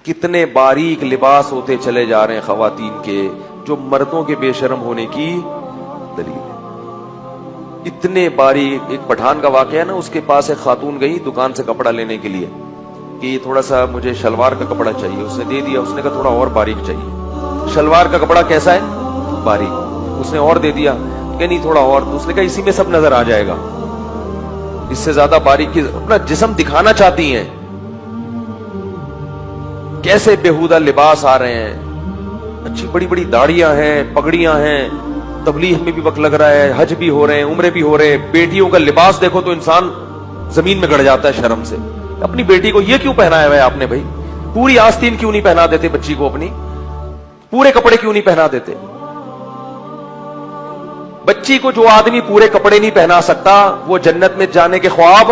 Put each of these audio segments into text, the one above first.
کتنے باریک لباس ہوتے چلے جا رہے ہیں خواتین کے، جو مردوں کے بے شرم ہونے کی دلیل ہے. اتنے باریک. ایک پٹھان کا واقعہ ہے نا، اس کے پاس ایک خاتون گئی دکان سے کپڑا لینے کے لیے کہ یہ تھوڑا سا مجھے شلوار کا کپڑا چاہیے. اس نے دے دیا. اس نے کہا تھوڑا اور باریک چاہیے. شلوار کا کپڑا کیسا ہے؟ باریک. اس نے اور دے دیا کہ نہیں تھوڑا اور. اس نے کہا اسی میں سب نظر آ جائے گا، اس سے زیادہ باریک. اپنا جسم دکھانا چاہتی ہیں. کیسے بےہودہ لباس آ رہے ہیں، اچھی بڑی بڑی داڑیاں ہیں، پگڑیاں ہیں، تبلیغ میں بھی وقت لگ رہا ہے، حج بھی ہو رہے ہیں، عمرے بھی ہو رہے ہیں. بیٹیوں کا لباس دیکھو تو انسان زمین میں گڑ جاتا ہے شرم سے. اپنی بیٹی کو یہ کیوں پہنایا ہوا ہے آپ نے بھائی؟ پوری آستین کیوں نہیں پہنا دیتے بچی کو؟ اپنی پورے کپڑے کیوں نہیں پہنا دیتے؟ بچی کو جو آدمی پورے کپڑے نہیں پہنا سکتا وہ جنت میں جانے کے خواب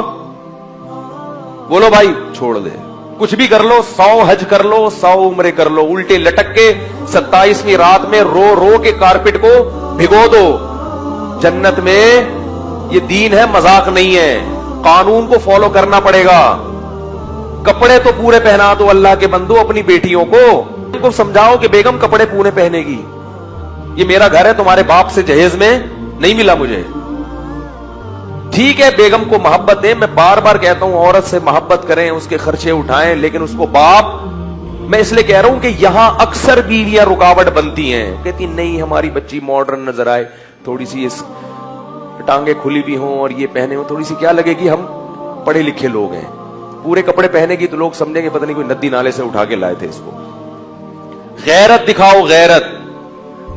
بولو بھائی چھوڑ دے. کچھ بھی کر لو، 100 حج کر لو، 100 عمرے کر لو، الٹے لٹک کے 27ویں رات میں رو رو کے کارپٹ کو بھگو دو. جنت میں یہ دین ہے، مذاق نہیں ہے. قانون کو فالو کرنا پڑے گا. کپڑے تو پورے پہنا دو اللہ کے بندو اپنی بیٹیوں کو. ان کو سمجھاؤ کہ بیگم کپڑے پورے پہنے گی. یہ میرا گھر ہے، تمہارے باپ سے جہیز میں نہیں ملا مجھے. ٹھیک ہے بیگم کو محبت دیں. میں بار بار کہتا ہوں عورت سے محبت کریں، اس کے خرچے اٹھائیں، لیکن اس کو باپ. میں اس لیے کہہ رہا ہوں کہ یہاں اکثر بیویاں رکاوٹ بنتی ہیں. کہتی نہیں ہماری بچی ماڈرن نظر آئے، تھوڑی سی اس ٹانگیں کھلی بھی ہوں اور یہ پہنے ہوں، تھوڑی سی کیا لگے گی ہم پڑھے لکھے لوگ ہیں. پورے کپڑے پہنے گی تو لوگ سمجھیں گے پتہ نہیں کوئی ندی نالے سے اٹھا کے لائے تھے اس کو. غیرت دکھاؤ، غیرت.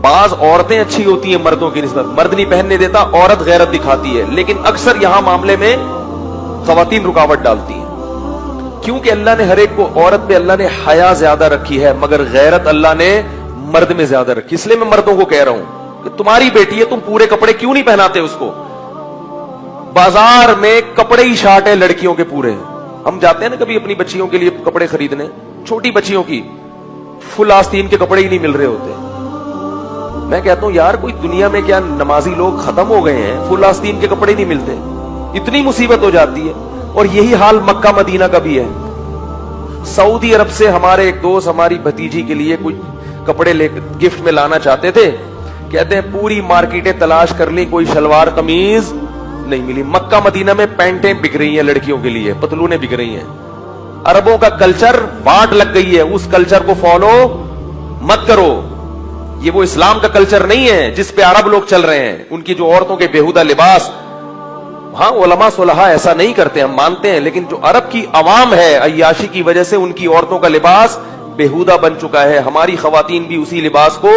بعض عورتیں اچھی ہوتی ہیں مردوں کی نسبت، مرد نہیں پہننے دیتا، عورت غیرت دکھاتی ہے. لیکن اکثر یہاں معاملے میں خواتین رکاوٹ ڈالتی ہیں، کیونکہ اللہ نے ہر ایک کو، عورت پہ اللہ نے حیا زیادہ رکھی ہے مگر غیرت اللہ نے مرد میں زیادہ رکھی. اس لیے میں مردوں کو کہہ رہا ہوں کہ تمہاری بیٹی ہے، تم پورے کپڑے کیوں نہیں پہناتے اس کو؟ بازار میں کپڑے ہی شارٹ ہیں لڑکیوں کے پورے. ہم جاتے ہیں نا کبھی اپنی بچیوں کے لیے کپڑے خریدنے، چھوٹی بچیوں کی فل آستین کے کپڑے ہی نہیں مل رہے ہوتے. میں کہتا ہوں یار کوئی دنیا میں کیا نمازی لوگ ختم ہو گئے ہیں؟ فل آستین کے کپڑے نہیں ملتے، اتنی مصیبت ہو جاتی ہے. اور یہی حال مکہ مدینہ کا بھی ہے. سعودی عرب سے ہمارے ایک دوست ہماری بھتیجی کے لیے کچھ کپڑے لے گفٹ میں لانا چاہتے تھے. کہتے ہیں پوری مارکیٹیں تلاش کر لی، کوئی شلوار قمیض نہیں ملی. مکہ مدینہ میں پینٹیں بک رہی ہیں لڑکیوں کے لیے، پتلونیں بک رہی ہیں. عربوں کا کلچر واٹ لگ گئی ہے، اس کلچر کو فالو مت کرو. یہ وہ اسلام کا کلچر نہیں ہے جس پہ عرب لوگ چل رہے ہیں. ان کی جو عورتوں کے بےہودہ لباس، ہاں علماء صلحاء ایسا نہیں کرتے، ہم مانتے ہیں، لیکن جو عرب کی عوام ہے عیاشی کی وجہ سے ان کی عورتوں کا لباس بےہودہ بن چکا ہے. ہماری خواتین بھی اسی لباس کو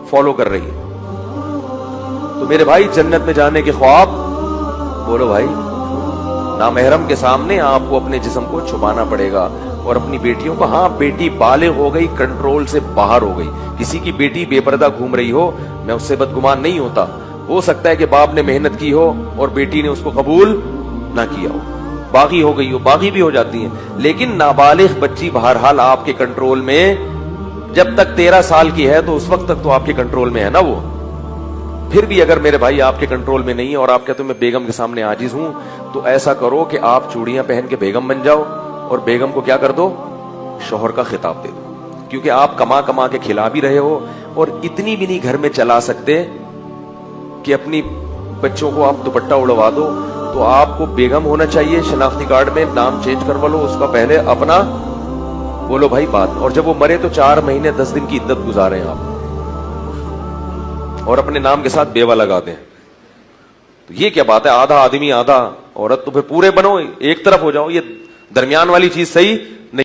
فالو کر رہی ہے. تو میرے بھائی جنت میں جانے کے خواب بولو بھائی. نامحرم کے سامنے آپ کو اپنے جسم کو چھپانا پڑے گا اور اپنی بیٹیوں کو. ہاں بیٹی بالغ ہو گئی، کنٹرول سے باہر ہو گئی. کسی کی بیٹی بے پردہ گھوم رہی ہو، میں اس سے بدگمان نہیں ہوتا. ہو سکتا ہے کہ باپ نے محنت کی ہو اور بیٹی نے اس کو قبول نہ کیا ہو، باغی ہو گئی ہو، باغی بھی ہو جاتی ہیں. لیکن نابالغ بچی بہرحال آپ کے کنٹرول میں، جب تک 13 سال کی ہے تو اس وقت تک تو آپ کے کنٹرول میں ہے نا وہ. پھر بھی اگر میرے بھائی آپ کے کنٹرول میں نہیں ہے اور آپ کہتے ہیں میں بیگم کے سامنے عاجز ہوں، تو ایسا کرو کہ آپ چوڑیاں پہن کے بیگم بن جاؤ اور بیگم کو کیا کر دو؟ شوہر کا خطاب دے دو. کیونکہ آپ کما کما کے کھلا بھی رہے ہو اور اتنی بھی نہیں گھر میں چلا سکتے کہ اپنی بچوں کو آپ دوپٹہ اڑوا دو. تو آپ کو بیگم ہونا چاہیے. شناختی کارڈ میں نام چینج کروا لو اس کا، پہلے اپنا بولو بھائی بات. اور جب وہ مرے تو 4 مہینے 10 دن کی عدت گزارے آپ اور اپنے نام کے ساتھ بیوہ لگا دیں. تو یہ کیا بات ہے؟ آدھا آدمی آدھا عورت. تو پھر پورے بنو، ایک طرف ہو جاؤ. یہ درمیان والی چیز صحیح